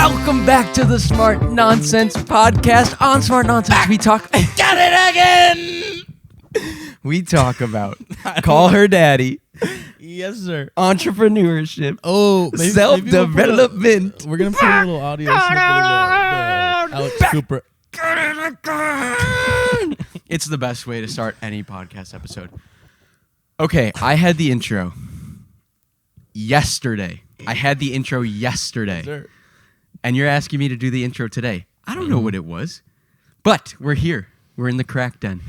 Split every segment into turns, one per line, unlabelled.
Welcome back to the Smart Nonsense Podcast. On Smart Nonsense, we talk.
Got it again!
We talk about call her daddy,
Yes, sir.
entrepreneurship,
Maybe
self-development.
we're going to put a little audio snippet of Alex Cooper.
It's the best way to start any podcast episode. Okay, I had the intro yesterday.
Yes, sir.
And you're asking me to do the intro today. I don't know what it was, but we're here. We're in the Crackden.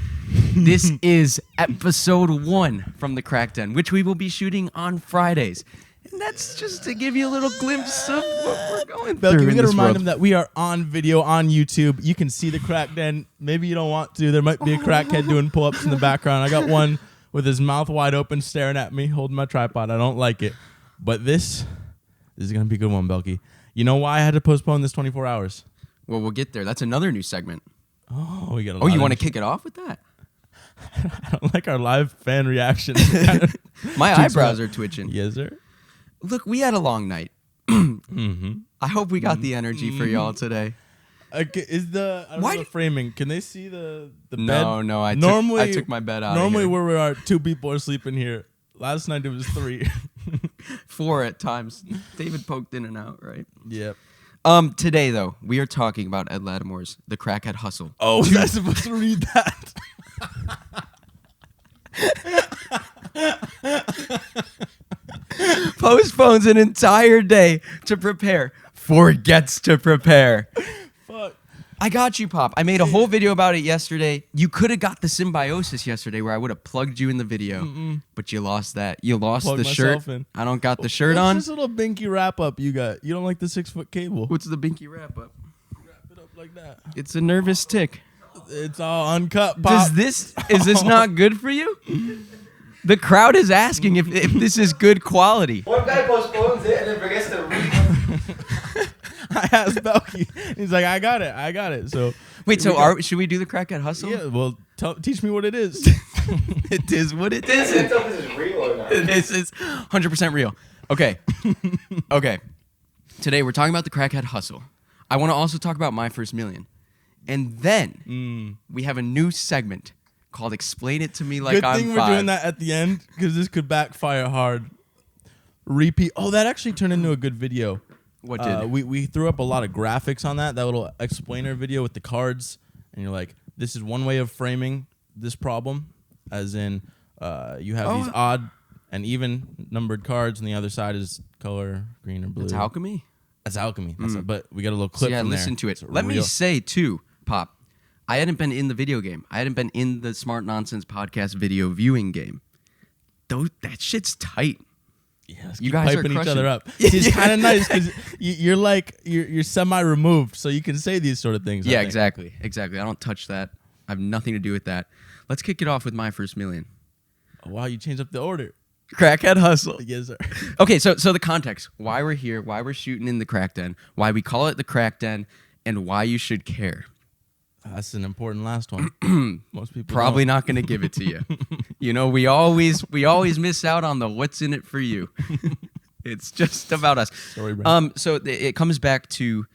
This is episode 1 from the Crackden, which we will be shooting on Fridays. And that's just to give you a little glimpse of what we're going through.
Belky, we got to remind
world.
them that we are on video on YouTube. You can see the Crackden. Maybe you don't want to. There might be a crackhead doing pull-ups in the background. I got one with his mouth wide open staring at me, holding my tripod. I don't like it. But this is going to be a good one, Belky. You know why I had to postpone this 24 hours?
Well, we'll get there. That's another new segment.
Oh, we got a
Oh,
lot
you
of
want to kick it off with that?
I don't like our live fan reactions.
My eyebrows are twitching.
Yes, sir.
Look, we had a long night. I hope we got the energy for y'all today.
Is the I don't know the framing? Can they see the bed?
No. I took my bed out.
Normally,
of here.
where we are, 2 people are sleeping here. Last night it was 3.
4 at times. David poked in and out, right?
Yep.
Today though, we are talking about Ed Latimore's The Crackhead Hustle.
Oh, was I supposed to read that?
Postpones an entire day to prepare. Forgets to prepare.
Fuck.
I got you, Pop. I made a whole video about it yesterday. You could have got the symbiosis yesterday where I would have plugged you in the video. But you lost that. You lost
Plugged
the shirt.
myself in.
I don't got the shirt
What's
on.
this little binky wrap up you got? You don't like the 6-foot cable?
What's the binky wrap up?
Wrap it up like that.
It's a nervous tick.
It's all uncut, Pop.
Is this not good for you? The crowd is asking if this is good quality.
One guy postpones it and then forgets to read.
I asked Belky. He's like, I got it. So
Wait, should we do the Crackhead Hustle?
yeah, well, teach me what it is.
It is what it
Can't
isn't.
tell if this is real or not.
This is 100% real. Okay. Today we're talking about the Crackhead Hustle. I want to also talk about My First Million. And then we have a new segment called Explain It to Me Like
Good
I'm
thing
5.
we're doing that at the end because this could backfire hard. Repeat. Oh, that actually turned into a good video.
What did?
We threw up a lot of graphics on that little explainer video with the cards, and you're like, this is one way of framing this problem, as in you have these odd and even numbered cards, and the other side is color green or blue.
It's alchemy.
That's alchemy. But we got a little clip from there.
Listen to it.
It's
Let me
real.
say, too, Pop, I hadn't been in the video game. I hadn't been in the Smart Nonsense Podcast video viewing game. That shit's tight.
Yeah, let's
You
keep
guys are
piping each
crushing.
other up. It's kind of nice because you're semi-removed, so you can say these sort of things. I
Yeah,
think.
exactly. I don't touch that. I have nothing to do with that. Let's kick it off with My First Million.
Oh, wow, you changed up the order.
Crackhead Hustle.
Yes, sir.
Okay, so the context, why we're here, why we're shooting in the Crackden, why we call it the Crackden, and why you should care.
That's an important last one. Most people
Probably
don't.
not going to give it to you. You know, we always miss out on the what's in it for you. It's just about us.
Sorry, Brent.
So it comes back to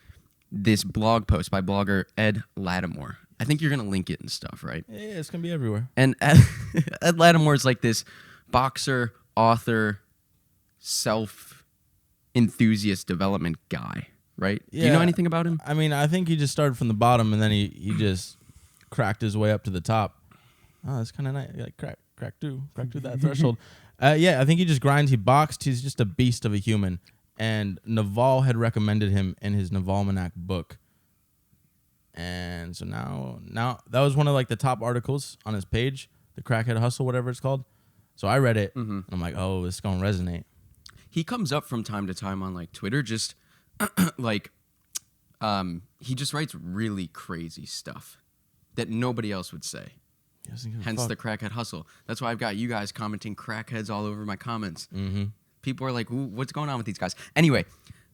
this blog post by blogger Ed Latimore. I think you're going to link it and stuff, right?
Yeah, it's gonna be everywhere.
And Ed Latimore is like this boxer, author, self-enthusiast development guy, right? Do you know
Yeah.
anything about him?
I mean, I think he just started from the bottom and then he just cracked his way up to the top. Oh, that's kind of nice. Like crack through that threshold. Yeah, I think he just grinds. He boxed. He's just a beast of a human. And Naval had recommended him in his Navalmanac book. And so now that was one of like the top articles on his page, the Crackhead Hustle, whatever it's called. So I read it and I'm like, oh, this is gonna resonate.
He comes up from time to time on like Twitter, just like he just writes really crazy stuff that nobody else would say. Hence the Crackhead Hustle. That's why I've got you guys commenting crackheads all over my comments. People are like, what's going on with these guys? Anyway,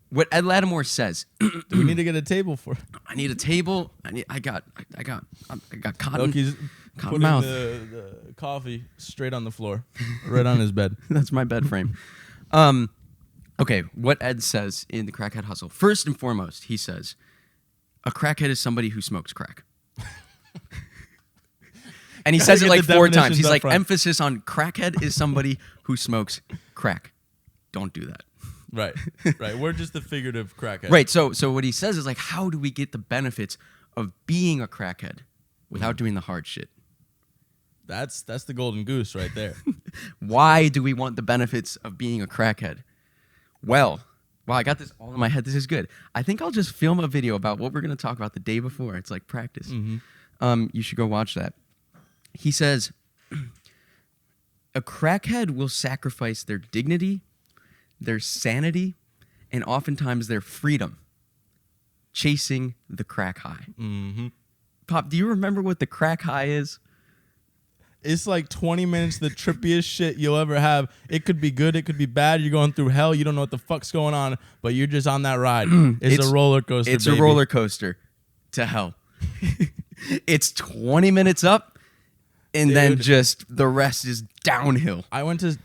what Ed Latimore says.
Do we need to get a table for?
I need a table. I got cotton.
Loki's
Cotton
putting
mouth.
the coffee straight on the floor, right on his bed.
That's my bed frame. Okay, what Ed says in the Crackhead Hustle. First and foremost, he says, a crackhead is somebody who smokes crack. And he says it like 4 times. He's like,
front.
emphasis on crackhead is somebody who smokes crack. Don't do that.
Right. We're just the figurative crackhead.
Right. So what he says is like, how do we get the benefits of being a crackhead without doing the hard shit?
That's the golden goose right there.
Why do we want the benefits of being a crackhead? Well, wow, I got this all in my head. This is good. I think I'll just film a video about what we're going to talk about the day before. It's like practice.
Mm-hmm.
You should go watch that. He says, a crackhead will sacrifice their dignity, their sanity, and oftentimes their freedom chasing the crack high.
Mm-hmm.
Pop, do you remember what the crack high is?
It's like 20 minutes, the trippiest shit you'll ever have. It could be good, it could be bad. You're going through hell. You don't know what the fuck's going on, but you're just on that ride. It's a roller coaster.
It's
baby.
a roller coaster to hell. It's 20 minutes up, and then just the rest is downhill.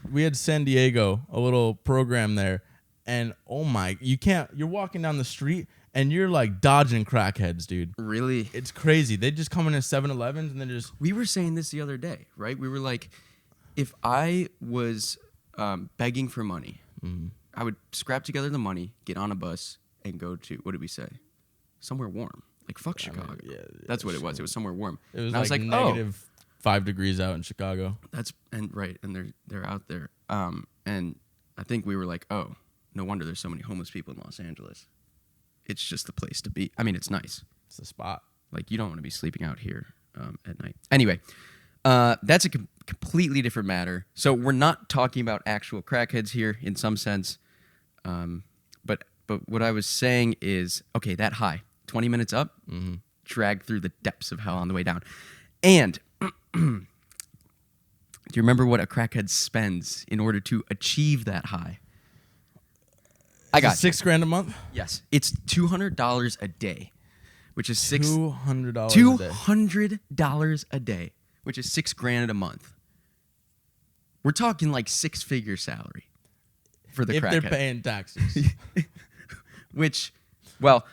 We had San Diego, a little program there, and oh my, you're walking down the street and you're like dodging crackheads, dude.
Really?
It's crazy. They just come in at 7-Elevens and then just...
We were saying this the other day, right? We were like, if I was begging for money, I would scrap together the money, get on a bus, and go to, what did we say? Somewhere warm. Like, fuck Chicago. That's what it was. It was somewhere warm.
It was
and I was like,
negative 5 degrees out in Chicago.
And they're out there. And I think we were like, oh, no wonder there's so many homeless people in Los Angeles. It's just the place to be. I mean, it's nice.
It's the spot.
Like, you don't want to be sleeping out here at night. Anyway, that's a completely different matter. So we're not talking about actual crackheads here in some sense. But what I was saying is, okay, that high, 20 minutes up, dragged through the depths of hell on the way down. And do you remember what a crackhead spends in order to achieve that high? I got
$6,000 a month.
Yes, it's $200 a day, which is
$200
$200 a day, which is $6,000 a month. We're talking like 6-figure salary for the crackhead.
If they're paying taxes.
Which, well,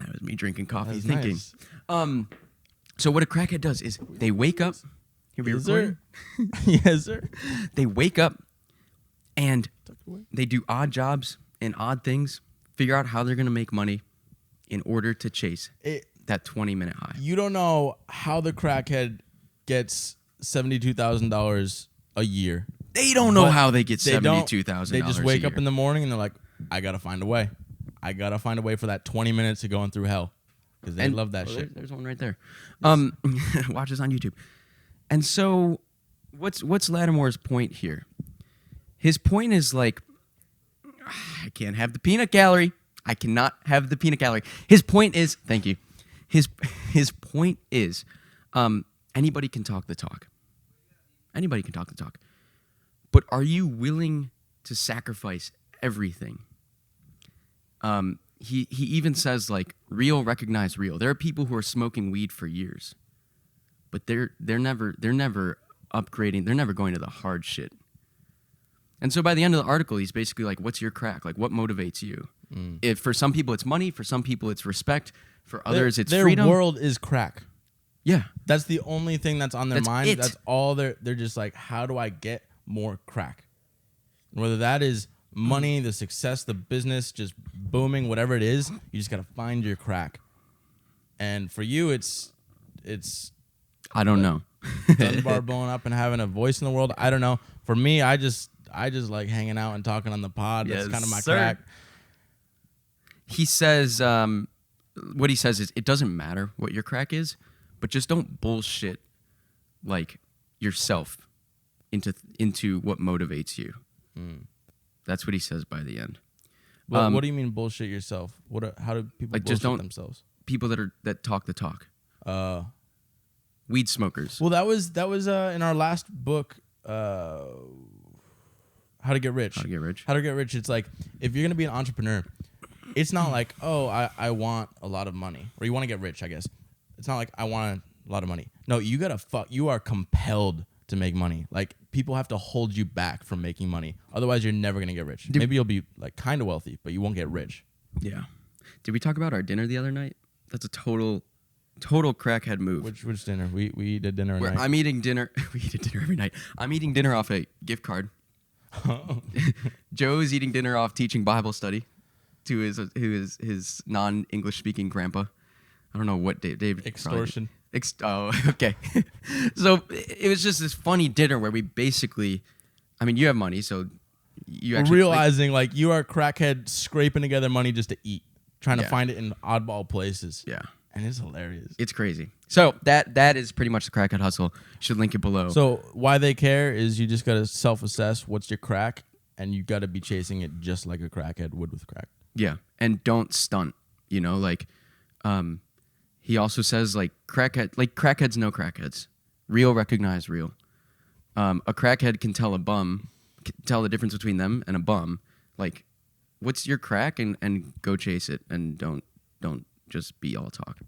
that was me drinking coffee, thinking.
Nice.
So what a crackhead does is they wake up. Here we recording?
Yes, sir.
They wake up and they do odd jobs and odd things, figure out how they're going to make money in order to chase that 20-minute high.
You don't know how the crackhead gets $72,000 a year.
They don't know how they get $72,000.
They just wake up in the morning and they're like, I got to find a way. I got to find a way for that 20 minutes of going through hell. Because they love that shit.
There's one right there. Watch us on YouTube. And so what's Latimore's point here? His point is like, I can't have the peanut gallery. I cannot have the peanut gallery. His point is, thank you. His point is, anybody can talk the talk. Anybody can talk the talk. But are you willing to sacrifice everything? He even says like, real recognize real. There are people who are smoking weed for years, but they're never upgrading. They're never going to the hard shit. And so by the end of the article, he's basically like, what's your crack? Like, what motivates you? If for some people it's money, for some people it's respect, for others it's freedom.
Their world is crack.
Yeah.
That's the only thing that's on their mind.
It.
That's all they're just like, how do I get more crack? And whether that is money, the success, the business, just booming, whatever it is, you just got to find your crack. And for you, it's
I don't know.
Dunbar blowing up and having a voice in the world. I don't know. For me, I just like hanging out and talking on the pod. That's kind of my crack.
He says, what he says is, it doesn't matter what your crack is, but just don't bullshit like yourself into what motivates you. That's what he says by the end.
Well, what do you mean bullshit yourself? How do people like bullshit themselves?
People that talk the talk. Weed smokers.
Well, that was in our last book, How to Get Rich.
How to Get Rich.
How to Get Rich. It's like, if you're gonna be an entrepreneur, it's not like, oh, I want a lot of money, or you want to get rich, I guess. It's not like I want a lot of money. No, you are compelled to make money. Like, people have to hold you back from making money. Otherwise, you're never gonna get rich. Maybe you'll be like kind of wealthy, but you won't get rich.
Yeah. Did we talk about our dinner the other night? That's a total crackhead move.
Which dinner? We did dinner.
Where
night.
I'm eating dinner. We eat dinner every night. I'm eating dinner off a gift card. Joe's eating dinner off teaching Bible study to his non-English speaking grandpa. I don't know what David.
Extortion.
Okay. So it was just this funny dinner where we basically, I mean, you have money, so you actually
realizing like you are a crackhead scraping together money just to eat, trying to find it in oddball places.
Yeah.
And it's hilarious.
It's crazy. So that is pretty much the Crackhead hustle. Should link it below.
So why they care is you just got to self-assess what's your crack, and you got to be chasing it just like a crackhead would with crack.
Yeah, and don't stunt. You know, like, he also says like crackheads know crackheads. Real recognize real. A crackhead can tell tell the difference between them and a bum. Like, what's your crack, and go chase it, and don't just be all talk.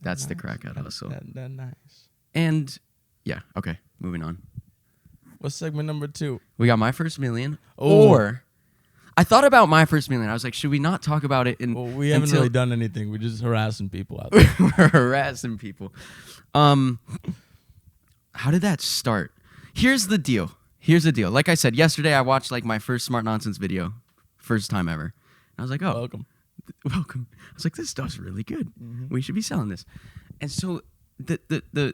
That's nice. The crackhead hustle.
That nice.
And yeah, okay, moving on.
What's segment number 2?
We got My First Million. Or I thought about My First Million. I was like, should we not talk about it?
Well, we haven't really done anything. We're just harassing people out there.
We're harassing people. How did that start? Here's the deal. Like I said, yesterday I watched like my first Smart Nonsense video. First time ever. I was like, oh. Welcome. I was like, this stuff's really good. Mm-hmm. We should be selling this. And so the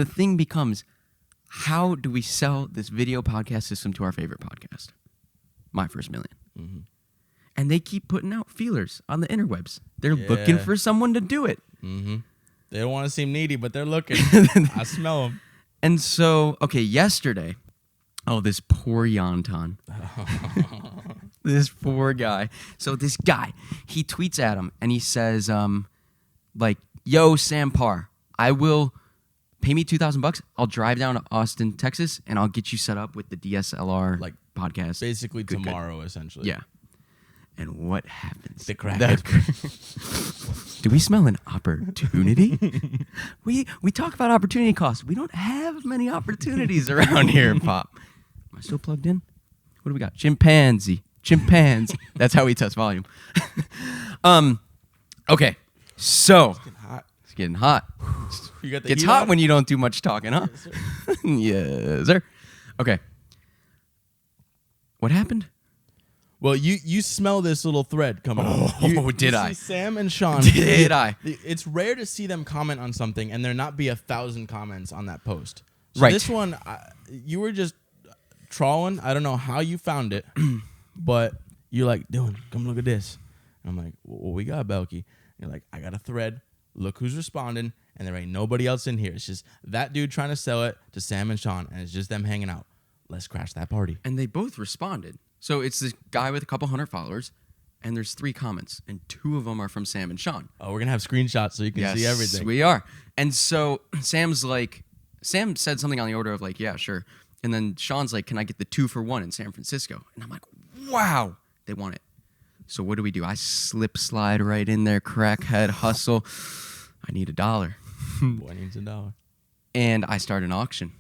thing becomes, how do we sell this video podcast system to our favorite podcast? My First Million. Mm-hmm. And they keep putting out feelers on the interwebs. They're looking for someone to do it.
Mm-hmm. They don't want to seem needy, but they're looking. I smell them.
And so, okay, yesterday, this poor Yanton. This poor guy. So this guy, he tweets at him and he says, yo, Sam Parr, I will pay me $2,000. I'll drive down to Austin, Texas, and I'll get you set up with the DSLR podcast.
Basically tomorrow, essentially.
Yeah. And what happens?
The crackhead.
Do we smell an opportunity? we talk about opportunity costs. We don't have many opportunities around here, Pop. Am I still plugged in? What do we got? Chimpanzee. That's how we test volume. Okay. So it's getting hot.
You got the
It's
heat
hot
on?
when you don't do much talking, huh?
Yes, sir.
Yes, sir. Okay. What happened?
Well, you smell this little thread coming up.
Did
you
I?
See Sam and Sean.
Did I?
It's rare to see them comment on something and there not be 1,000 comments on that post. So
Right.
This one, you were just trawling. I don't know how you found it, but you're like, Dylan, come look at this. And I'm like, well, we got Belky. And you're like, I got a thread. Look who's responding. And there ain't nobody else in here. It's just that dude trying to sell it to Sam and Sean. And it's just them hanging out. Let's crash that party.
And they both responded. So it's this guy with a couple hundred followers, and there's 3 comments, and 2 of them are from Sam and Sean.
Oh, we're going to have screenshots so you can see everything.
Yes, we are. And so Sam said something on the order of like, yeah, sure. And then Sean's like, can I get the 2-for-1 in San Francisco? And I'm like, wow, they want it. So what do? I slide right in there, crackhead hustle. I need $1.
Boy needs $1.
And I start an auction.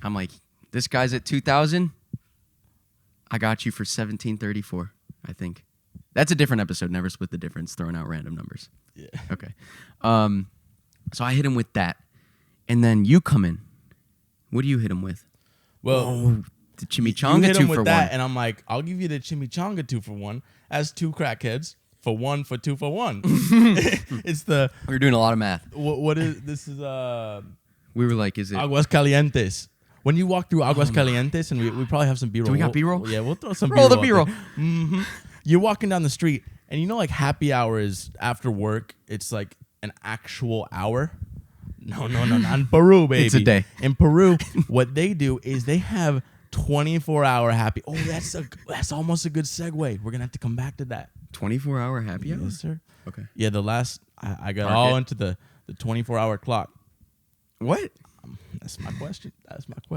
I'm like, this guy's at 2,000. I got you for $1,734, I think. That's a different episode. Never split the difference. Throwing out random numbers.
Yeah.
Okay. So I hit him with that, and then you come in. What do you hit him with?
Well,
the chimichanga 2-for-1.
And I'm like, I'll give you the chimichanga 2-for-1 as 2 crackheads for 1 for 2 for 1. It's the.
We were doing a lot of math.
What is this? Is
We were like, is it
Aguas Calientes? When you walk through Aguas Calientes, and we probably have some B-roll.
Do we got B-roll?
Yeah, we'll throw some
Roll
B-roll.
the B-roll.
Mm-hmm. You're walking down the street, and you know, like happy hour is after work. It's like an actual hour. No, not in Peru, baby.
It's a day.
In Peru, what they do is they have 24-hour happy. Oh, that's almost a good segue. We're gonna have to come back to that.
24-hour happy hour?
Yes, sir.
Okay.
Yeah, the last I got
Market.
all into the 24-hour clock.
What?
That's my question.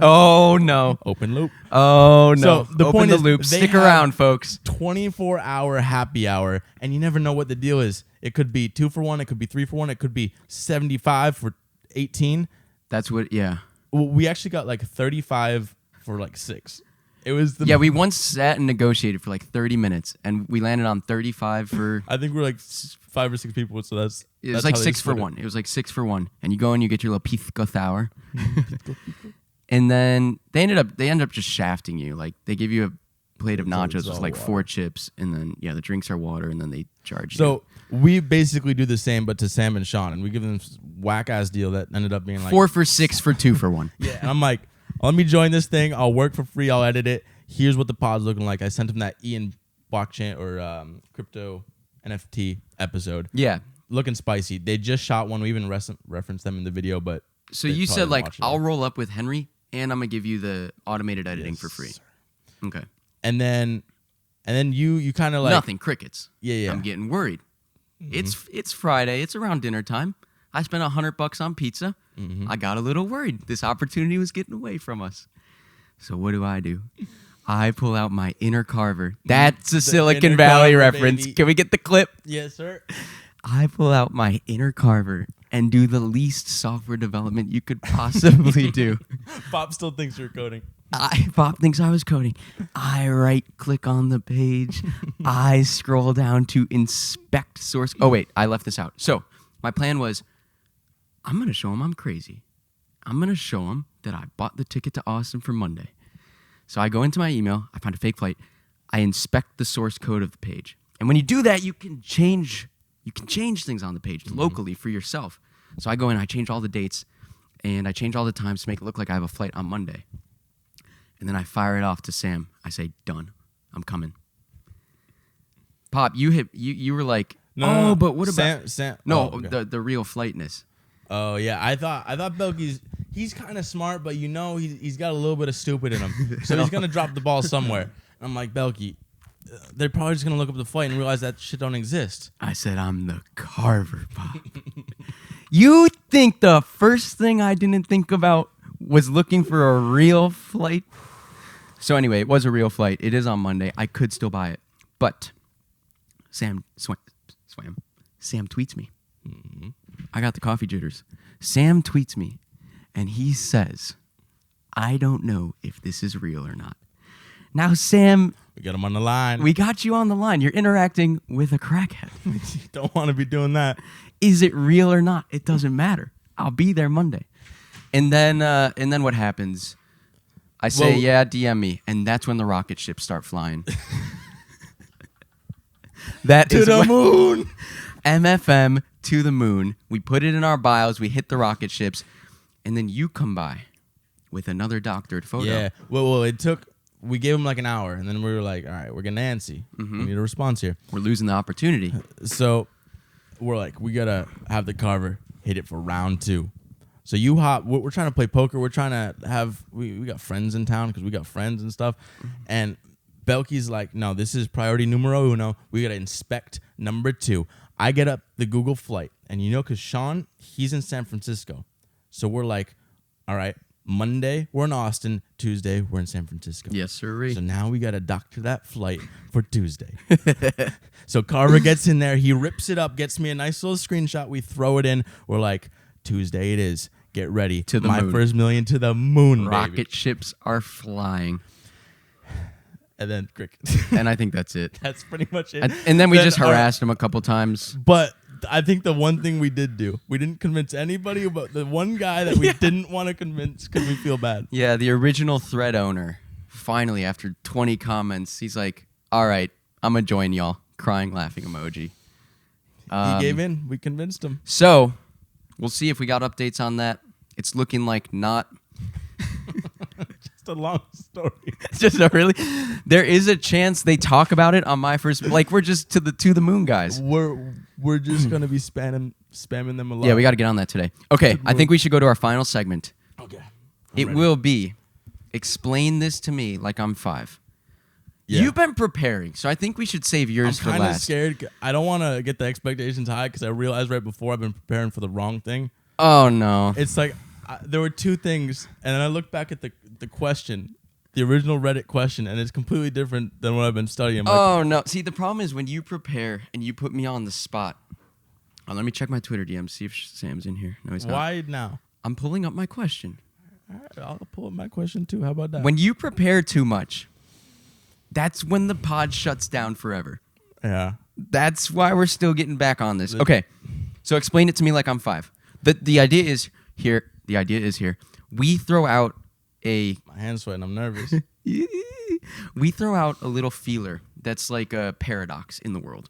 Oh, no.
Open loop.
Oh, no.
So the
Open
point
the
is,
loop.
they
Stick
have
around, folks.
24-hour happy hour, and you never know what the deal is. It could be 2-for-1. It could be 3-for-1. It could be 75 for 18.
That's what, yeah.
we actually got like 35 for like 6. It was the
Yeah, we once sat and negotiated for like 30 minutes, and we landed on 35 for.
I think we're like 5 or 6 people, so that's.
It was like 6 for 1. It was like 6 for 1, and you go and you get your little pisco sour, and then they ended up just shafting you. Like they give you a plate of nachos with like 4 chips, and then the drinks are water, and then they charge you.
So we basically do the same, but to Sam and Sean, and we give them whack ass deal that ended up being like
4 for 6 for 2 for 1.
Yeah, and I'm like, let me join this thing. I'll work for free. I'll edit it. Here's what the pod's looking like. I sent him that Ian blockchain or crypto NFT episode.
Yeah.
Looking spicy. They just shot one. We even referenced them in the video, but
so you said like I'll roll up with Henry, and I'm gonna give you the automated editing for free.
Sir.
Okay.
And then you kind of like
nothing, crickets.
Yeah.
I'm getting worried. It's Friday. It's around dinner time. I spent $100 on pizza. I got a little worried. This opportunity was getting away from us. So what do? I pull out my inner carver. That's a Silicon Valley reference.
Baby.
Can we get the clip?
Yes, sir.
I pull out my inner carver and do the least software development you could possibly do.
Pop still thinks you're coding.
Pop thinks I was coding. I right-click on the page. I scroll down to inspect source. Oh, wait, I left this out. So my plan was, I'm going to show him I'm crazy. I'm going to show him that I bought the ticket to Austin for Monday. So I go into my email. I find a fake flight. I inspect the source code of the page. And when you do that, you can change things on the page locally for yourself. So I go in, I change all the dates, and I change all the times to make it look like I have a flight on Monday. And then I fire it off to Sam. I say, done. I'm coming. Pop, you were like,
No,
but what about
Sam?
No,
Oh, okay.
the real flightness.
Oh yeah, I thought Belky's he's kind of smart, but he's got a little bit of stupid in him, so he's gonna drop the ball somewhere. And I'm like, Belky, they're probably just gonna look up the flight and realize that shit don't exist.
I said, I'm the carver, Pop. You think the first thing I didn't think about was looking for a real flight? So anyway, it was a real flight. It is on Monday. I could still buy it, but Sam tweets me. Mm-hmm. I got the coffee jitters. Sam tweets me, and he says, I don't know if this is real or not. Now, Sam...
We got him on the line.
We got you on the line. You're interacting with a crackhead.
You don't want to be doing that.
Is it real or not? It doesn't matter. I'll be there Monday. And then what happens? I say, DM me. And that's when the rocket ships start flying. That
to
is
the moon.
MFM to the moon. We put it in our bios. We hit the rocket ships. And then you come by with another doctored photo.
Yeah. Well, we gave him like an hour, and then we were like, all right, we're getting antsy. Mm-hmm. We need a response here.
We're losing the opportunity.
So we're like, we got to have the carver hit it for round 2. So you hop. We're trying to play poker. We're trying to have. We got friends in town because we got friends and stuff. And Belky's like, no, this is priority numero uno. We gotta inspect number 2. I get up the Google flight, and because Sean, he's in San Francisco, so we're like, all right, Monday we're in Austin, Tuesday we're in San Francisco.
Yes, sir.
So now we gotta doctor that flight for Tuesday. So Carver gets in there, he rips it up, gets me a nice little screenshot. We throw it in. We're like, Tuesday it is. Get ready.
To the
moon. First million to the moon,
Rocket
baby.
ships are flying.
And then cricket.
And I think that's it.
That's pretty much it.
And then we just harassed him a couple times.
But I think the one thing we did do, we didn't convince anybody, but the one guy that we didn't want to convince because we feel bad.
Yeah, the original thread owner, finally, after 20 comments, he's like, all right, I'm going to join y'all. Crying, laughing emoji.
He gave in. We convinced him.
So, we'll see if we got updates on that. It's looking like not.
Just a long story.
Just a really. There is a chance they talk about it on my first. Like, we're just to the moon guys.
We're just going to be spamming them a lot.
Yeah, we got to get on that today. Okay, I think we should go to our final segment.
Okay.
It will be explain this to me like I'm 5.
Yeah.
You've been preparing, so I think we should save yours for
I'm kind of
last.
scared. I don't want to get the expectations high because I realized right before I've been preparing for the wrong thing.
Oh, no.
It's like there were 2 things, and then I look back at the question, the original Reddit question, and it's completely different than what I've been studying.
Oh, no. See, the problem is when you prepare and you put me on the spot. Let me check my Twitter DM, see if Sam's in here. No, he's not.
Why now?
I'm pulling up my question.
All right, I'll pull up my question too. How about that?
When you prepare too much, that's when the pod shuts down forever.
Yeah.
That's why we're still getting back on this. Okay, so explain it to me like I'm 5. The idea is here. The idea is here. We throw out a.
My hand's sweating. I'm nervous.
We throw out a little feeler that's like a paradox in the world,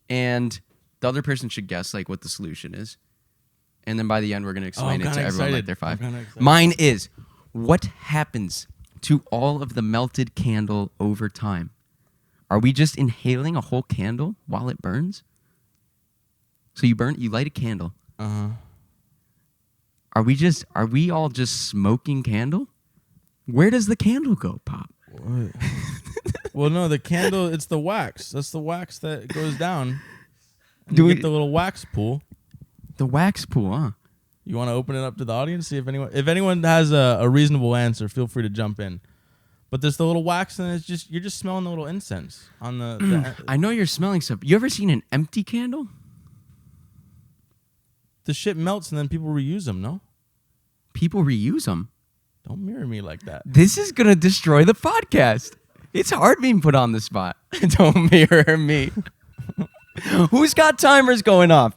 and the other person should guess like what the solution is, and then by the end we're gonna explain it to everyone like they're 5. Mine is, what happens to all of the melted candle over time? Are we just inhaling a whole candle while it burns? So you light a candle. Are we all just smoking candle? Where does the candle go, Pop?
Well, no, the candle, it's the wax. That's the wax that goes down.
Do we
get the little wax pool?
The wax pool, huh?
You want to open it up to the audience? See if anyone has a reasonable answer, feel free to jump in. But there's the little wax, and you're just smelling the little incense on the
I know you're smelling stuff. You ever seen an empty candle?
The shit melts, and then people reuse them. No,
People reuse them.
don't mirror me like that.
This is gonna destroy the podcast. It's hard being put on the spot. Don't mirror me. Who's got timers going off?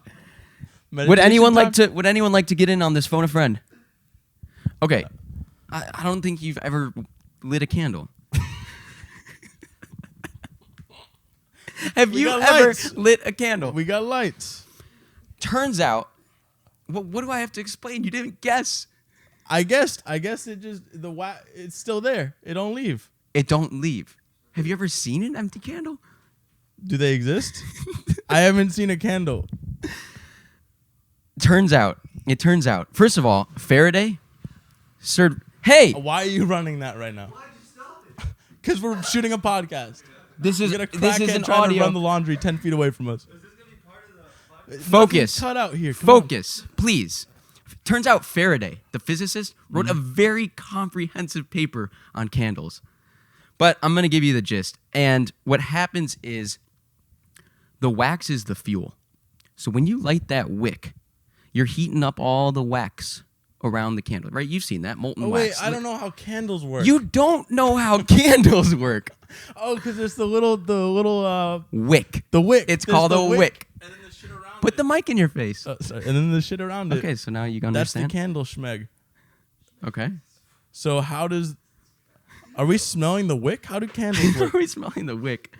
Would anyone like to get in on this? Phone a friend. Okay, I don't think you've ever lit a candle. Have you ever lit a candle?
We got lights.
Turns out, what do I have to explain? You didn't guess.
I guess it just it's still there. It don't leave.
It don't leave. Have you ever seen an empty candle?
Do they exist? I haven't seen a candle.
It turns out. First of all, Faraday served. Hey,
Why are you running that right now?
Why'd you stop it?
Because we're shooting a podcast.
this is
We got a
this is
crackhead
an
trying to run
audio.
the laundry 10 feet away from us.
Is this gonna be part of the podcast?
Focus.
Cut out here. Come on.
Focus, please. Turns out Faraday, the physicist, wrote a very comprehensive paper on candles. But I'm going to give you the gist. And what happens is the wax is the fuel. So when you light that wick, you're heating up all the wax around the candle, right? You've seen that, molten
Oh, wait,
wax.
I don't know how candles work.
You don't know how candles work.
Oh, because it's the little
Wick.
the wick.
It's
There's
called
the
a wick.
And then the shit around
Put the mic in your face.
sorry. And then the shit around it.
Okay, so now you
That's
understand.
the candle schmeg.
Okay.
So are we smelling the wick? How do candles
Are
work?
we smelling the wick?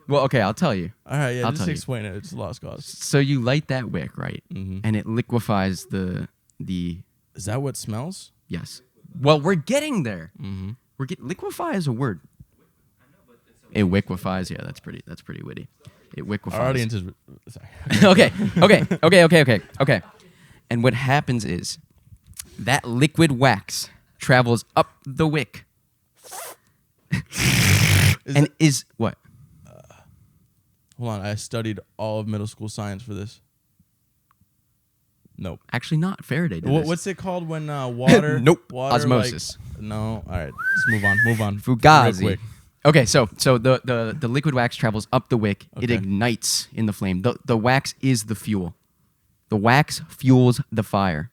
Well, okay, I'll tell you.
All right, yeah,
I'll
just
tell you.
explain it. It's a lost cause.
So you light that wick, right?
Mhm.
And it liquefies the
Is that what smells?
yes. Well, we're getting there.
Mm-hmm.
Liquefy is a word. It wiquifies. Yeah, that's pretty witty. It wiquifies.
Our audience is sorry.
Okay. And what happens is that liquid wax travels up the wick. Is what?
Hold on, I studied all of middle school science for this. Nope.
Actually, not Faraday. Did this.
What's it called when water?
Nope.
Water,
Osmosis.
No. All right. Just move on.
Fugazi.
Real quick.
Okay, so the liquid wax travels up the wick. It
Okay.
ignites in the flame. The wax is the fuel. The wax fuels the fire.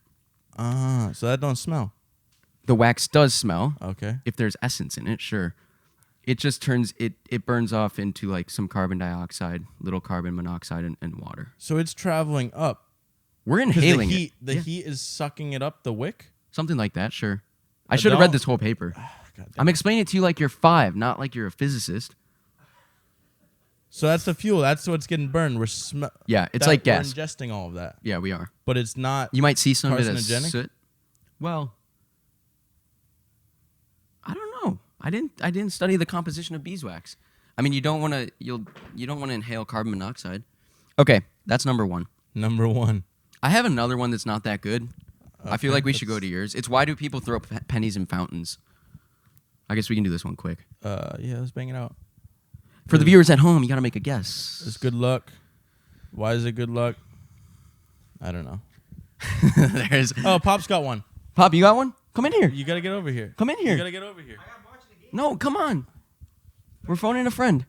So that don't smell.
The wax does smell.
Okay.
If there's essence in it, sure. It just turns it burns off into like some carbon dioxide, little carbon monoxide, and water.
So it's traveling up.
We're
'Cause
inhaling
the heat,
it.
The
Yeah.
heat is sucking it up the wick.
Something like that, sure. I should have read
don't-
this whole paper.
God damn.
I'm explaining it to you like you're 5, not like you're a physicist.
So that's the fuel. That's what's getting burned.
Yeah, it's like gas.
We're ingesting all of that,
Yeah, we are.
but it's not.
You might see some of it as
Carcinogenic?
soot. Well, I don't know. I didn't study the composition of beeswax. I mean, you don't want to inhale carbon monoxide. Okay, that's number 1.
Number one.
I have another one that's not that good. I feel
Okay,
like we should go to yours. It's why do people throw pennies in fountains? I guess we can do this one quick.
Yeah, let's bang it out.
For the viewers at home, you got to make a guess.
It's good luck. Why is it good luck? I don't know.
There's
Oh, Pop's got one.
Pop, you got one? Come in here.
You gotta get over here.
Come in here.
You gotta get over here.
No, come on. We're phoning a friend.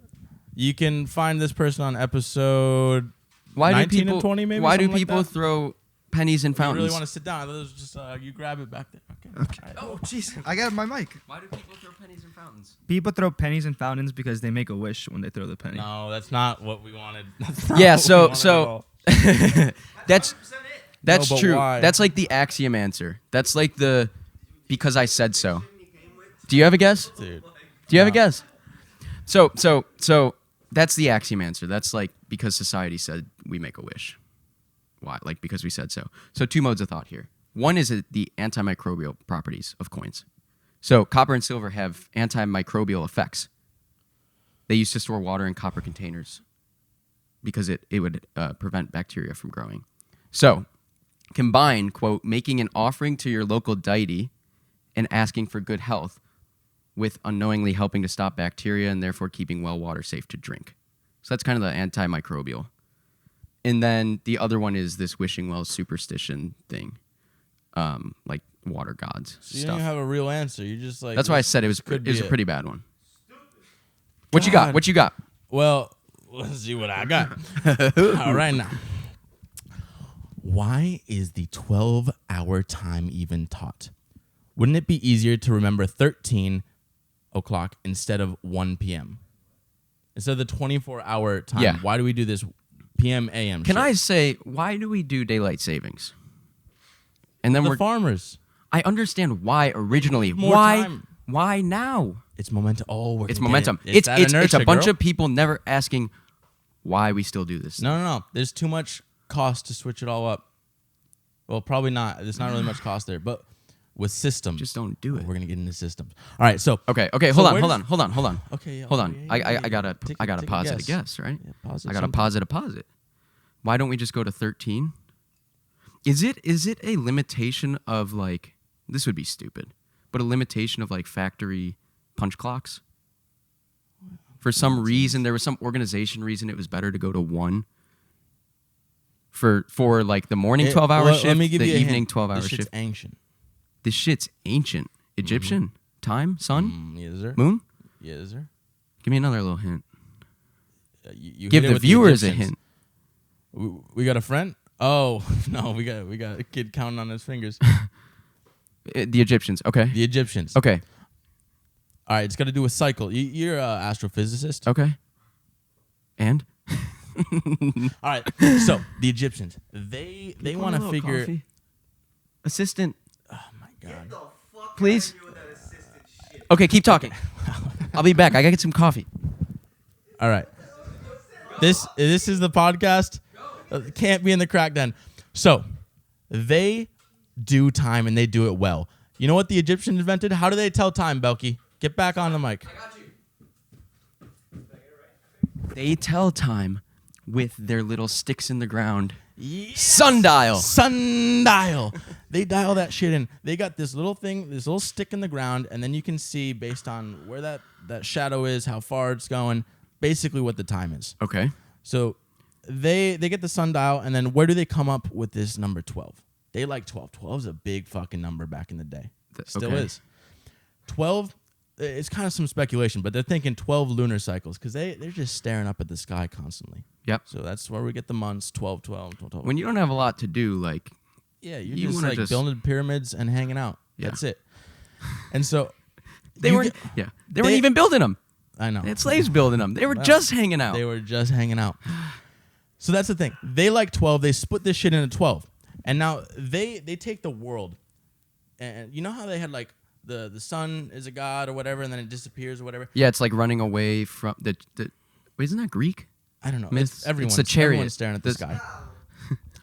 You can find this person on episode
Why
19
do people
and 20 maybe.
Why do
something like
people
that?
throw pennies and
You
fountains.
really want to sit down? I thought it was just you grab it back there. Okay. All right.
Oh, jeez. I got my mic.
Why do people throw pennies and fountains?
People throw pennies in fountains because they make a wish when they throw the penny.
No, that's not what we wanted. That's not
Yeah,
what we
so
wanted at all.
that's
No, but
true.
why?
That's like the axiom answer. That's like the because I said so. Do you have a guess?
Dude.
Do you have a guess? So that's the axiom answer. That's like because society said we make a wish. Why? Like because we said so. So two modes of thought here. One is the antimicrobial properties of coins. So copper and silver have antimicrobial effects. They used to store water in copper containers because it would prevent bacteria from growing. So combine, quote, making an offering to your local deity and asking for good health with unknowingly helping to stop bacteria and therefore keeping well water safe to drink. So that's kind of the antimicrobial. And then the other one is this wishing well superstition thing, like water gods
So you
stuff.
don't have a real answer. You just like.
That's why I said it was
could
a
be
pretty bad one. What you got?
God.
What you got?
Well, let's see what I got. All right now. Why is the 12-hour time even taught? Wouldn't it be easier to remember 13 o'clock instead of 1 p.m.? Instead of the 24-hour time,
Yeah.
why do we do this p.m. a.m.
Can
shit?
I say why do we do daylight savings? And then
The
we're
farmers.
I understand why originally.
More
Why?
time.
Why now?
It's momentum. Oh, we're
It's
getting
momentum.
it.
It's
that
a
inertia,
bunch
girl.
of people never asking why we still do this.
No. There's too much cost to switch it all up. Well, probably not. There's not really much cost there, but with systems,
Just don't do it.
We're gonna get into systems. All right, so
Okay.
So
Hold
where
on.
okay, yeah,
Hold on.
yeah, yeah,
I gotta
Take
I gotta
a
posit a guess, right?
Yeah, posit
I gotta
something.
posit. Why don't we just go to 13? Is it a limitation of like this would be stupid, but a limitation of like factory punch clocks? For some reason, there was some organization reason it was better to go to 1 for like the morning 12-hour shift,
Let me give
the
you a
evening
hint.
12-hour
This shit's
shift.
ancient.
This shit's ancient. Egyptian time, sun,
Yes, sir.
moon.
Yes, sir.
Give me another little hint.
You
Give
hit it
the
with
viewers a
Egyptians.
hint.
We got a friend. Oh no, we got a kid counting on his fingers.
The Egyptians. Okay.
The Egyptians.
Okay.
All right, it's got to do with cycle. You're an astrophysicist.
Okay. And
All right, so the Egyptians, they want to figure.
Assistant,
Oh my god.
The fuck
Please?
outta here with that assistant shit.
okay, keep talking. I'll be back. I gotta get some coffee.
All right. This is the podcast. Can't be in the Crackden. So they do time and they do it well. You know what the Egyptians invented? How do they tell time, Belky? Get back on the mic.
They tell time with their little sticks in the ground. Sundial.
Sundial. They dial that shit in. They got this little thing, this little stick in the ground, and then you can see based on where that shadow is, how far it's going, basically what the time is.
Okay.
So they get the sundial, and then where do they come up with this number 12? They like 12. 12 is a big fucking number back in the day. Still
okay.
is. 12, it's kind of some speculation, but they're thinking 12 lunar cycles because they're just staring up at the sky constantly.
Yep.
So that's where we get the months, 12, 12, 12, 12.
When you don't have a lot to do, like
Yeah, you're
You
just
wanna
like
just-
building pyramids and hanging out.
Yeah.
That's it. And so
they
you
weren't.
get-
They weren't even building them.
I know.
They had slaves building them. They were
Well,
just hanging out.
They were just hanging out. So that's the thing. They like 12. They split this shit into 12. And now they take the world. And you know how they had like the sun is a god or whatever, and then it disappears or whatever?
Yeah, it's like running away from the. Wait, isn't that Greek?
I don't know.
Myths.
Everyone's
It's a chariot.
Everyone's staring at the
This-
sky.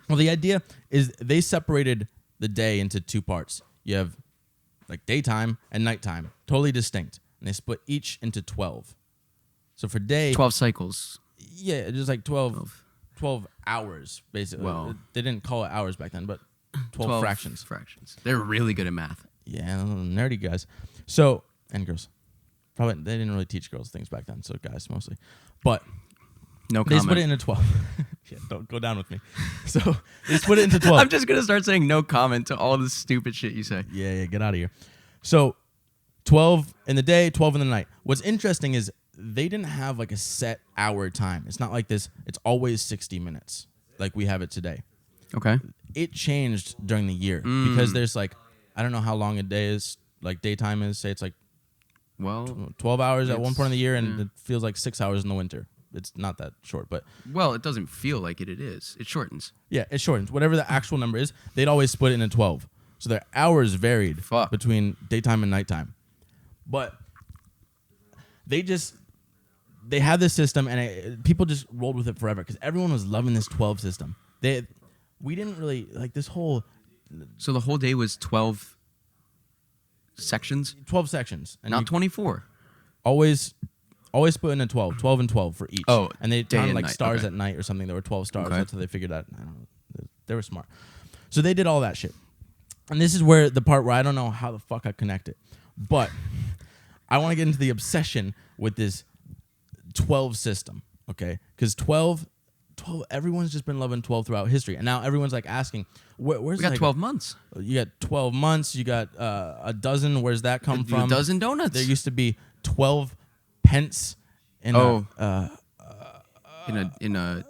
Well, the idea is they separated the day into two parts. You have like daytime and nighttime, totally distinct. And they split each into 12. So for day,
12 cycles.
yeah, just like 12 hours, basically.
Well-
They didn't call it hours back then, but 12 fractions.
Fractions. They're really good at math.
Yeah, nerdy guys. So, and girls. Probably, they didn't really teach girls things back then, so guys mostly. But
No
they
comment.
split it into 12. Yeah, don't go down with me. So they split it into 12.
I'm just gonna start saying no comment to all the stupid shit you say.
Yeah, get out of here. So 12 in the day, 12 in the night. What's interesting is they didn't have like a set hour time. It's not like this. It's always 60 minutes like we have it today.
Okay.
It changed during the year because there's like, I don't know how long a day is, like daytime is. Say it's like
Well,
12 hours at one point in the year, and
yeah.
it feels like 6 hours in the winter. It's not that short, but
it doesn't feel like it. It is. It shortens.
yeah, it shortens. Whatever the actual number is, they'd always split it into 12. So their hours varied between daytime and nighttime. But they had this system, and people just rolled with it forever because everyone was loving this 12 system. We didn't really like this whole.
So the whole day was 12 sections?
12 sections. And
not 24.
Always split into 12 and 12 for each.
Oh,
and they
day
counted
and
like
night.
stars
Okay.
at night or something. There were 12 stars.
Okay.
That's how they figured out. I don't know. They were smart. So they did all that shit. And this is where the part where I don't know how the fuck I connect it. But I want to get into the obsession with this 12 system, okay? Because 12, everyone's just been loving 12 throughout history. And now everyone's like asking, where's
We got
like
12 months.
You got 12 months. You got a dozen. Where's that come from?
A dozen donuts.
There used to be 12 pence in
in a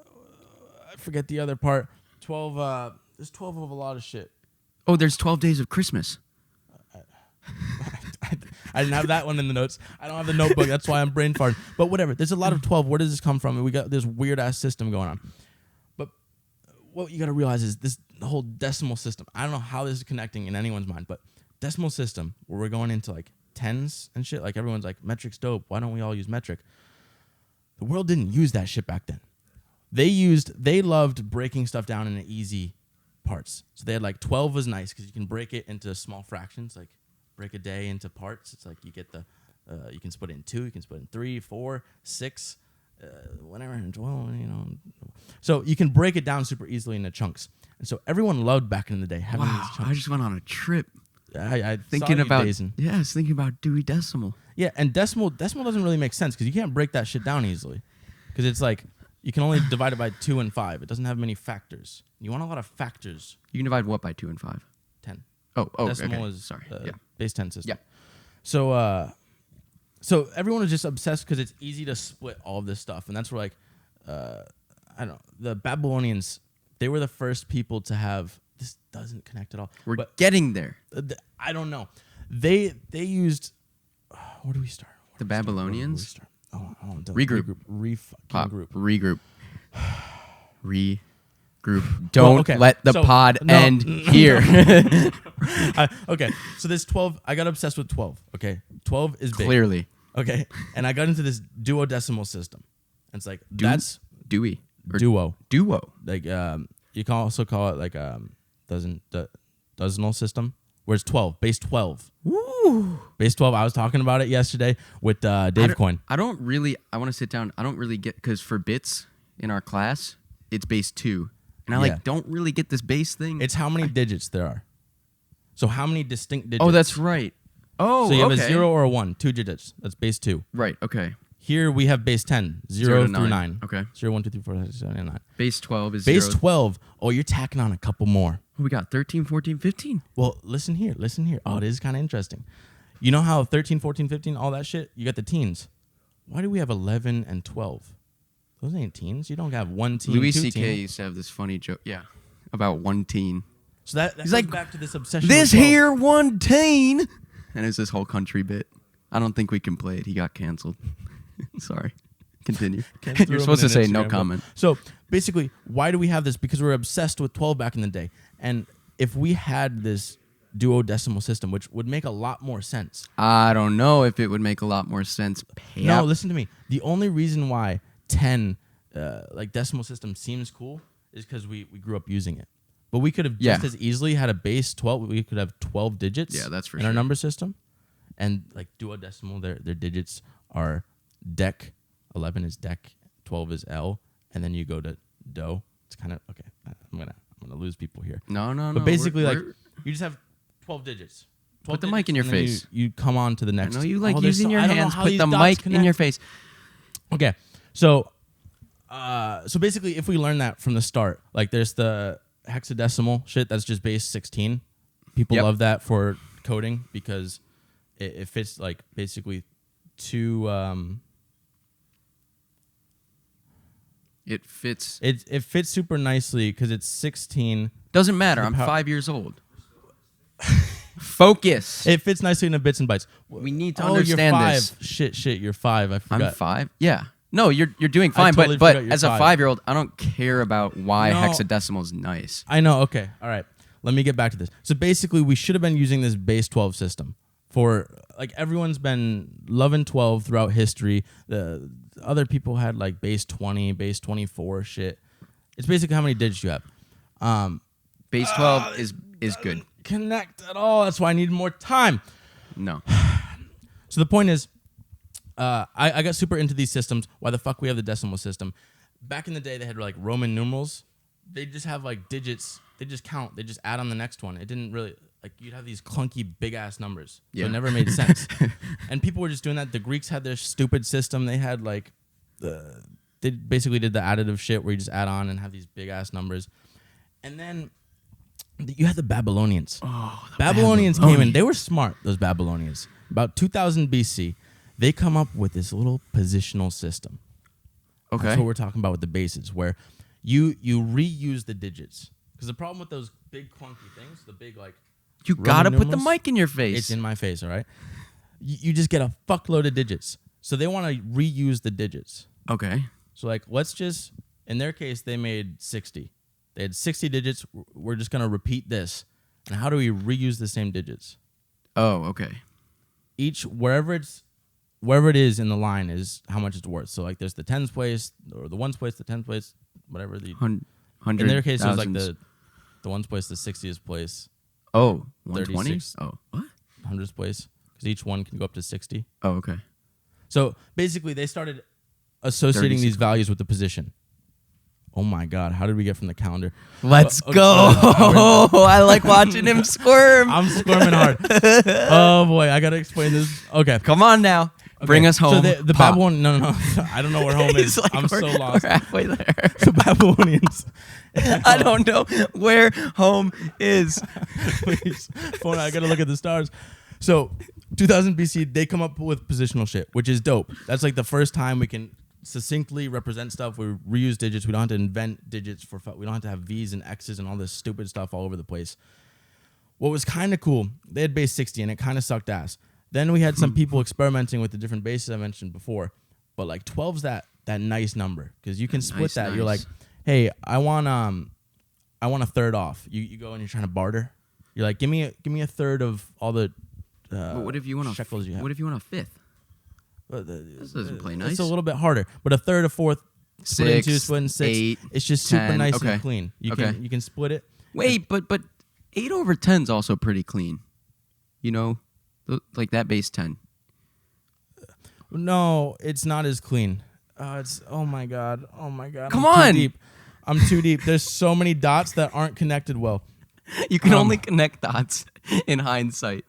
I forget the other part. 12 there's 12 of a lot of shit.
Oh, there's 12 days of Christmas.
I didn't have that one in the notes. I don't have the notebook. That's why I'm brain farting. But whatever. There's a lot of 12. Where does this come from? We got this weird ass system going on. But what you got to realize is this whole decimal system. I don't know how this is connecting in anyone's mind, but decimal system where we're going into like tens and shit. Like everyone's like, metric's dope. Why don't we all use metric? The world didn't use that shit back then. They loved breaking stuff down into easy parts. So they had like 12 was nice because you can break it into small fractions, like break a day into parts. It's like you get you can split it in 2, you can split it in 3, 4, 6, whatever, and 12, you know. So you can break it down super easily into chunks. And so everyone loved back in the day having these chunks.
I just went on a trip.
I
Thinking
saw you
about
dazing.
I was thinking about Dewey Decimal.
Yeah, and decimal doesn't really make sense because you can't break that shit down easily. Because it's like you can only divide it by 2 and 5. It doesn't have many factors. You want a lot of factors.
You can divide what by 2 and 5?
10.
Oh,
Decimal
okay.
is
Sorry.
base 10 system.
Yeah.
So everyone is just obsessed because it's easy to split all of this stuff, and that's where like I don't know, the Babylonians, they were the first people to have. This doesn't connect at all.
We're
but
getting there.
I don't know. They used. Where do we start?
The Babylonians.
Regroup. Regroup.
Regroup. Regroup. Don't let the pod end here.
Okay, so this 12. I got obsessed with 12. Okay, 12 is big.
Clearly.
Okay, and I got into this duodecimal system. And it's like that's
Dewey. Or
duo.
Duo.
Like you can also call it like dozenal system, where it's 12, base 12.
Woo.
Base 12. I was talking about it yesterday with Dave Coyne.
I want to sit down. I don't really get, because for bits in our class, it's base 2. And I don't really get this base thing.
It's how many digits there are. So how many distinct digits?
Oh, that's right. Oh,
so you have a
okay.
0 or a 1, 2 digits. That's base 2.
Right, okay.
Here we have base 10, 0 through 9.
Okay.
0, 1, 2, 3, 4, 5, 6, 7, 8, 9.
Base 12 is
Base
0.
12. Oh, you're tacking on a couple more.
We got 13, 14, 15.
Well, listen here. Oh, this is kind of interesting. You know how 13, 14, 15, all that shit? You got the teens. Why do we have 11 and 12? Those ain't teens. You don't have one teen,
Louis
two
C.K.
teen.
used to have this funny joke, about one teen.
So that
He's
goes
like,
back to this obsession.
This
with 12.
here one teen. And it's this whole country bit. I don't think we can play it. He got canceled. Sorry. Continue. You're supposed to say no comment.
So basically, why do we have this? Because we're obsessed with 12 back in the day. And if we had this duodecimal system, which would make a lot more sense.
I don't know if it would make a lot more sense.
No, listen to me. The only reason why 10, like decimal system seems cool is because we grew up using it. But we could have just as easily had a base 12. We could have 12 digits
that's for
in our number system. And like duodecimal, their digits are dec. 11 is dec, 12 is L, and then you go to do. It's kind of okay. I'm gonna lose people here.
No.
But basically, you just have 12 digits. 12
Put the mic in your face.
You come on to the next.
I know you like using your hands. Put the mic in your face.
Okay, so basically, if we learn that from the start, like there's the hexadecimal shit that's just base 16. People love that for coding because it fits like basically two.
It fits.
It fits super nicely because it's 16.
Doesn't matter. I'm 5 years old. Focus.
It fits nicely into bits and bytes.
We need to
you're
understand
5.
this.
Shit, you're 5. I forgot.
I'm 5. Yeah. No, you're doing fine.
totally
but
forgot you're
as a
5.
5-year-old, I don't care about why
No.
hexadecimal is nice.
I know. Okay. All right. Let me get back to this. So basically, we should have been using this base 12 system for like everyone's been loving 12 throughout history. The other people had like base 20, base 24 shit. It's basically how many digits you have.
Base 12 is good.
Connect at all. That's why I need more time.
No.
So the point is, I got super into these systems. Why the fuck we have the decimal system? Back in the day, they had like Roman numerals. They just have like digits. They just count. They just add on the next one. It didn't really like you'd have these clunky big ass numbers. So
Yeah.
it never made sense. And people were just doing that. The Greeks had their stupid system. They had like they basically did the additive shit where you just add on and have these big ass numbers. And then you had the Babylonians.
Oh, the
Babylonians came in. They were smart, those Babylonians. About 2000 BC, they come up with this little positional system.
Okay.
That's what we're talking about with the bases, where you reuse the digits. Because the problem with those big clunky things, the big like
You
Roman
gotta put the
numerals,
mic in your face.
it's in my face, all right? You just get a fuckload of digits. So they want to reuse the digits.
Okay.
So like, let's just, in their case, they made 60. They had 60 digits. We're just going to repeat this. And how do we reuse the same digits?
Oh, okay.
Each, wherever it is in the line is how much it's worth. So like there's the tens place or the ones place, the tens place, whatever the,
Hundred.
in their case, it was like
thousands.
the ones place, the 60th place,
Oh, 120?
36.
Oh, what?
100th place. Because each one can go up to 60.
Oh, okay.
So basically they started associating
36.
these values with the position. Oh my God, how did we get from the calendar?
Let's
Okay,
go.
so
I like watching him squirm.
I'm squirming hard. Oh boy, I gotta explain this. Okay,
Come on now. Bring
Okay,
us home.
So the
Pop.
Babylon, no, I don't know where home is.
He's like,
I'm so
we're
lost.
halfway there.
The Babylonians.
I don't know where home is.
Please, phone. I gotta look at the stars. So, 2000 BC, they come up with positional shit, which is dope. That's like the first time we can succinctly represent stuff. We reuse digits. We don't have to invent digits we don't have to have V's and X's and all this stupid stuff all over the place. What was kind of cool, they had base 60 and it kind of sucked ass. Then we had some people experimenting with the different bases I mentioned before, but like 12's that nice number because you can split
Nice,
that.
nice.
You're like, hey, I want a third off. You go and you're trying to barter. You're like, give me a third of all the
But what if you want
shekels you have.
What if you want a fifth?
This
doesn't play nice.
It's a little bit harder, but a third, a fourth, split in 2,
Six,
split in 6.
8,
It's just super
10.
nice
Okay.
and clean. You
Okay.
can split it.
Wait, but 8 over 10 is also pretty clean. You know, like that base 10.
No, it's not as clean. It's oh my god.
Come
I'm
on.
too deep. I'm too deep. There's so many dots that aren't connected well.
You can only connect dots in hindsight.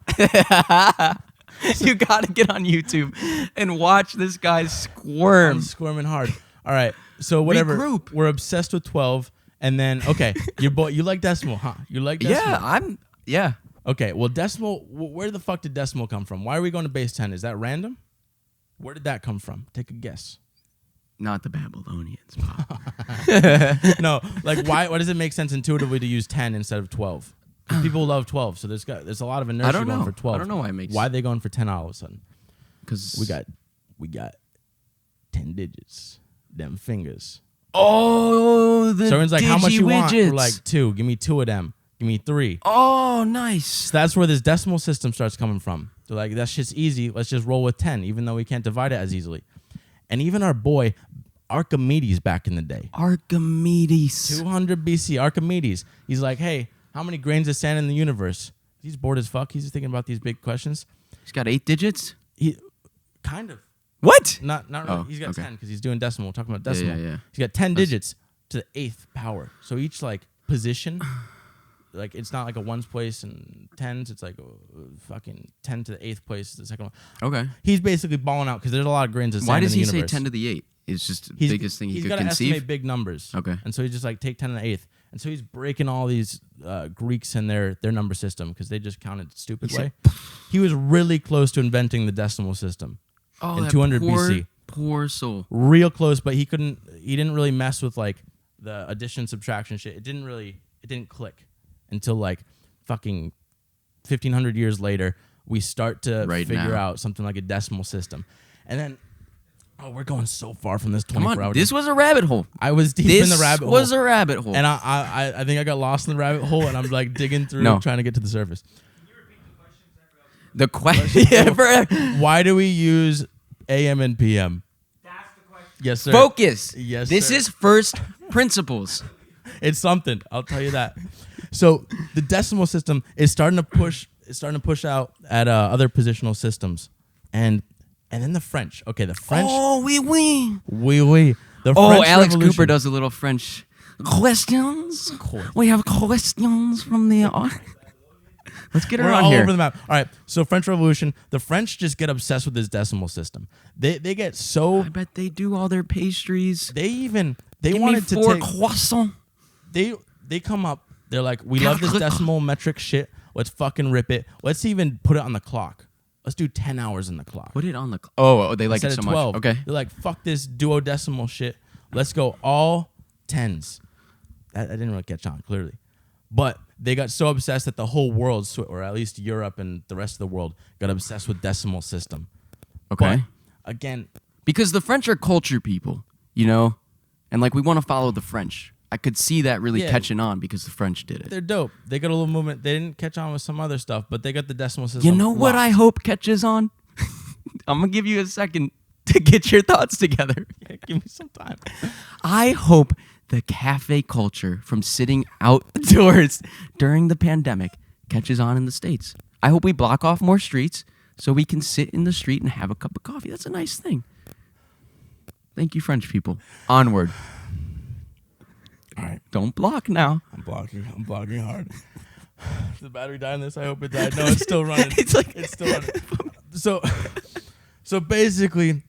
You gotta get on YouTube and watch this guy squirm.
I'm squirming hard. All right. So whatever.
Regroup.
We're obsessed with 12, and then okay, you like decimal, huh? You like decimal?
Yeah.
Okay. Well, decimal. Where the fuck did decimal come from? Why are we going to base 10? Is that random? Where did that come from? Take a guess.
Not the Babylonians. Pop.
No, like why does it make sense intuitively to use 10 instead of 12? 'Cause people love 12, so there's a lot of inertia
don't
going
know.
for 12.
I don't know why it makes-
Why are they going for 10 all of a sudden?
Because
We got 10 digits. Them fingers.
oh, the
So everyone's like, how much you want? We're
digidwidgets.
like 2. Give me 2 of them. Give me 3.
oh, nice.
So that's where this decimal system starts coming from. They're like, that shit's easy. Let's just roll with 10, even though we can't divide it as easily. And even our boy Archimedes back in the day,
Archimedes.
200 BC, Archimedes. He's like, hey, how many grains of sand in the universe? He's bored as fuck. He's just thinking about these big questions.
He's got 8 digits.
He kind of
What?
not really.
Oh,
He's got
okay.
10 because he's doing decimal. We're talking about decimal.
yeah.
He's got 10 digits to the 8th power. So each like position, like it's not like a ones place and tens. It's like fucking 10 to the 8th place is the second one.
Okay.
He's basically balling out because there's a lot of grains of sand
Why does
in the
he say
universe.
10 to the 8? It's just the biggest thing he could
gotta
conceive.
estimate big numbers.
Okay.
And so he's just like take 10 to the 8th. And so he's breaking all these Greeks and their number system because they just counted stupid way. He was really close to inventing the decimal system
Oh,
in
that
200
poor,
BC.
poor soul.
Real close, but he didn't really mess with like the addition subtraction shit. It didn't click until like fucking 1,500 years later. We start to figure out something like a decimal system, and then we're going so far from this 24 hour.
This was a rabbit hole.
I was deep in the rabbit hole.
This was a rabbit hole,
and I think I got lost in the rabbit hole, and I'm like digging through, trying to get to the surface.
the question.
Why do we use AM and PM?
That's the question.
Yes, sir.
Focus.
Yes,
this
sir.
is first principles.
It's something. I'll tell you that. So the decimal system is starting to push. It's starting to push out at other positional systems, and then the French. Okay, the French.
Oh, oui.
The
Oh,
French
Alex
Revolution.
Cooper does a little French. Questions? We have questions from the audience. Let's get
We're
around
all
here.
over the map. All right, so French Revolution. The French just get obsessed with this decimal system. They get so.
I bet they do all their pastries.
They
Give
wanted
me
to
4
take.
croissants.
They come up. They're like, we love this decimal metric shit. Let's fucking rip it. Let's even put it on the clock. Let's do 10 hours in the clock.
Put it on the. Oh, they like
Instead
it so
of 12.
much. Okay.
They're like, fuck this duodecimal shit. Let's go all tens. I didn't really catch on, clearly. But they got so obsessed that the whole world, or at least Europe and the rest of the world, got obsessed with decimal system.
Okay.
But, again,
Because the French are culture people, and like we want to follow the French. I could see that really catching on because the French did it.
they're dope. They got a little movement. They didn't catch on with some other stuff, but they got the decimal system.
You know what I hope catches on? I'm going to give you a second to get your thoughts together.
Yeah, give me some time.
I hope the cafe culture from sitting outdoors during the pandemic catches on in the States. I hope we block off more streets so we can sit in the street and have a cup of coffee. That's a nice thing. Thank you, French people. Onward.
All right.
Don't block now.
I'm blocking hard. Is the battery die on this? I hope it died. No, it's still running.
It's
still running. So basically,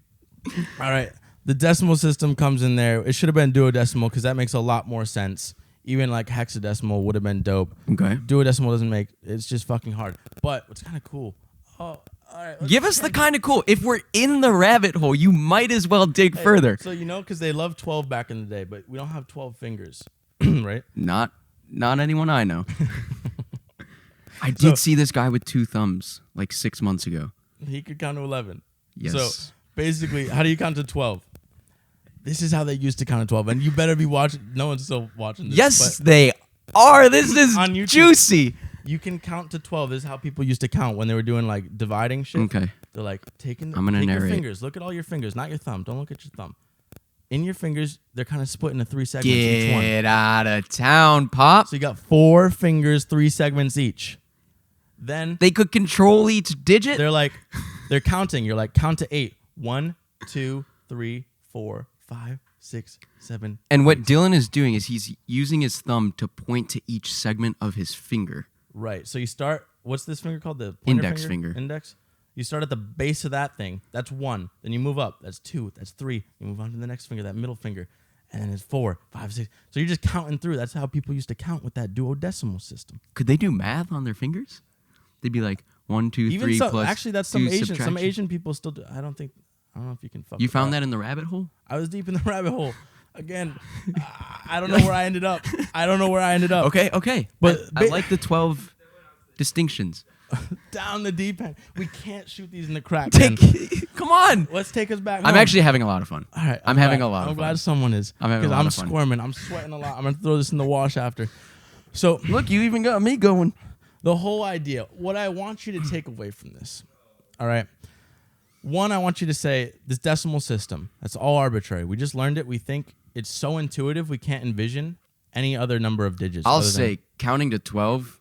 all right, the decimal system comes in there. It should have been duodecimal because that makes a lot more sense. Even like hexadecimal would have been dope.
Okay.
Duodecimal doesn't make. It's just fucking hard. But what's kind of cool? Oh, all right.
Give us the kind of cool. If we're in the rabbit hole, you might as well dig further.
So because they loved 12 back in the day, but we don't have 12 fingers, right?
Not anyone I know. I did see this guy with 2 thumbs like 6 months ago.
He could count to 11.
Yes.
So basically, how do you count to 12? This is how they used to count to 12, and you better be watching. No one's still watching this.
Yes, they are. This is
On YouTube.
juicy.
You can count to 12. This is how people used to count when they were doing like dividing shit.
Okay.
They're like taking.
I'm gonna
take
narrate.
your fingers. Look at all your fingers, not your thumb. Don't look at your thumb. In your fingers, they're kind of split into 3 segments each one.
Get out of town, Pop.
So you got 4 fingers, 3 segments each. Then
They could control each digit.
they're counting. You're like, count to 8. 1, 2, 3, 4, 5, 6, 7.
And what Dylan is doing is he's using his thumb to point to each segment of his finger.
Right. So you start. What's this finger called? The pointer
Index finger.
Index. You start at the base of that thing. That's 1. Then you move up. That's 2. That's 3. You move on to the next finger, that middle finger, and then it's 4, 5, 6. So you're just counting through. That's how people used to count with that duodecimal system.
Could they do math on their fingers? They'd be like 1, 2, 3 plus.
Actually, that's some
2
Asian. Some
subtraction.
Asian people still do. I don't know if you can fuck.
You
with
found that in the rabbit hole?
I was deep in the rabbit hole. Again, I don't know where I ended up.
Okay.
But
I like the 12 distinctions.
Down the deep end. We can't shoot these in the Crackden.
Come on.
Let's take us back home.
I'm actually having a lot of fun.
All right,
I'm having a lot of
I'm
fun.
glad someone is.
I'm having a
Because
lot
I'm
of fun.
squirming. I'm sweating a lot. I'm going to throw this in the wash after. So
Look, you even got me going.
the whole idea, what I want you to take away from this, all right? One, I want you to say this decimal system, that's all arbitrary. We just learned it. We think it's so intuitive we can't envision any other number of digits.
I'll
other than-
say counting to 12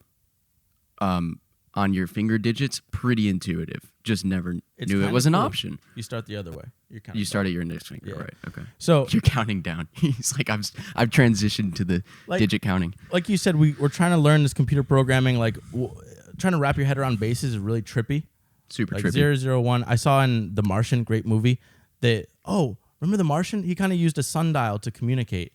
on your finger digits, pretty intuitive. Just never
It's
knew it
kinda
was an
cool.
option.
You start the other way.
You start at your index finger,
Yeah.
right? Okay.
So
You're counting down. He's like, I've transitioned to the
Like-
digit counting.
like you said, we're trying to learn this computer programming. Like trying to wrap your head around bases is really trippy.
Super
Like
trippy.
001. I saw in The Martian, great movie. Remember The Martian? He kind of used a sundial to communicate.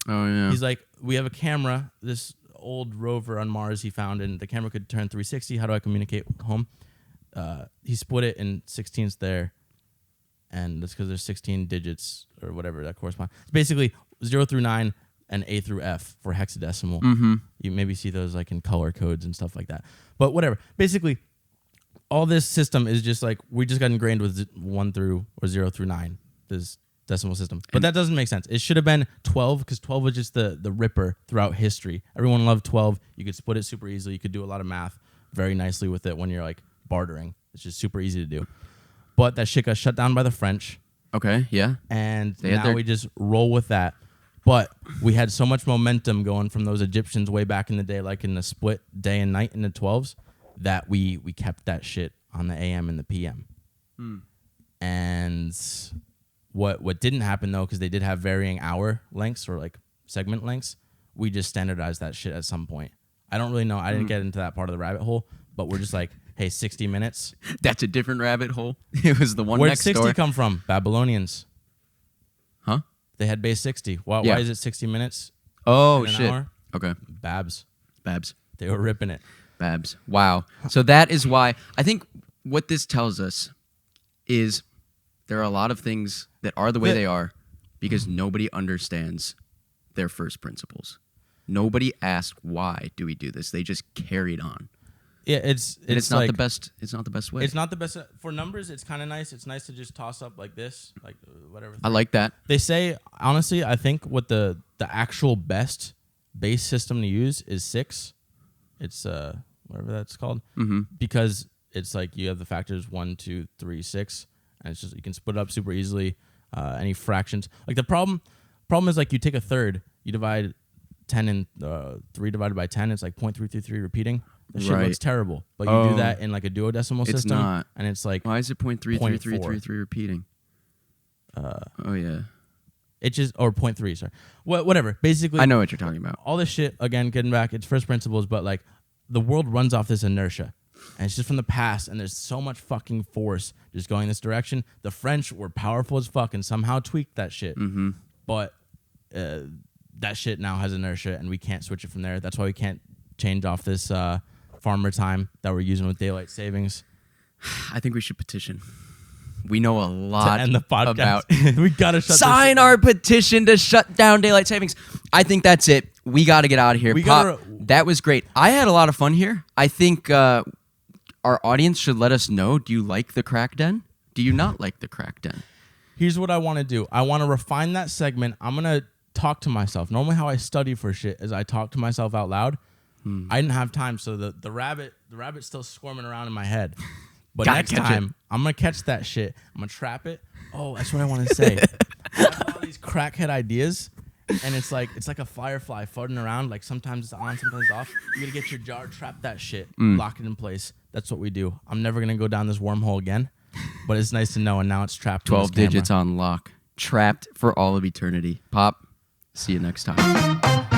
Oh yeah.
He's like, we have a camera, this old rover on Mars he found, and the camera could turn 360. How do I communicate home? He split it in 16ths there. and that's because there's 16 digits or whatever that corresponds. It's basically 0 through 9 and A through F for hexadecimal.
Mm-hmm.
You maybe see those like in color codes and stuff like that. But whatever. Basically, all this system is just like we just got ingrained with 1 through or 0 through 9. This decimal system. But that doesn't make sense. It should have been 12 because 12 was just the ripper throughout history. Everyone loved 12. You could split it super easily. You could do a lot of math very nicely with it when you're like bartering. It's just super easy to do. But that shit got shut down by the French.
Okay, yeah.
And now we just roll with that. But we had so much momentum going from those Egyptians way back in the day, like in the split day and night in the 12s, that we kept that shit on the AM and the PM. And what didn't happen, though, because they did have varying hour lengths or like segment lengths, we just standardized that shit at some point. I don't really know. I didn't get into that part of the rabbit hole, but we're just like, hey, 60 minutes.
That's a different rabbit hole. It was the one
Where'd
next
60
door.
come from? Babylonians.
Huh?
They had base 60. Why is it 60 minutes?
Oh,
in an
shit.
hour?
Okay.
Babs. They were ripping it.
Babs. Wow. So that is why I think what this tells us is there are a lot of things that are the way they are because nobody understands their first principles. Nobody asked why do we do this. They just carried on.
Yeah, it's
not
like,
the best. It's not the best way.
It's not the best for numbers. It's kind of nice. It's nice to just toss up like this, like whatever.
I like that.
They say honestly, I think what the actual best base system to use is 6. It's whatever that's called, because it's like you have the factors 1, 2, 3, 6, and it's just you can split it up super easily. Any fractions, like the problem is like you take a third, you divide 10 and 3 divided by 10, it's like 0.333 repeating. The shit looks terrible, but you do that in like a duodecimal system.
It's not,
and it's like
why is it 0.33333 repeating? Oh yeah,
it just or 0.3. Sorry, whatever. Basically,
I know what you're talking about.
All this shit again, getting back, it's first principles, but like the world runs off this inertia, and it's just from the past. And there's so much fucking force just going this direction. The French were powerful as fuck and somehow tweaked that shit, but that shit now has inertia, and we can't switch it from there. That's why we can't change off this farmer time that we're using with daylight savings.
I think we should petition. We know a lot
to end the podcast.
About
we gotta
sign our petition to shut down daylight savings. I think that's it. We got to get out of here. Pop, that was great. I had a lot of fun here. I think our audience should let us know. Do you like the Crackden? Do you not like the Crackden?
Here's what I want to do. I want to refine that segment. I'm gonna talk to myself. Normally, how I study for shit is I talk to myself out loud. I didn't have time, so the rabbit's still squirming around in my head. But next time, I'm going to catch that shit. I'm going to trap it. Oh, that's what I want to say. I have all these crackhead ideas, and it's like a firefly floating around. Like sometimes it's on, sometimes it's off. You got to get your jar, trap that shit, lock it in place. That's what we do. I'm never going to go down this wormhole again, but it's nice to know, and now it's trapped
12 digits on lock. Trapped for all of eternity. Pop, see you next time.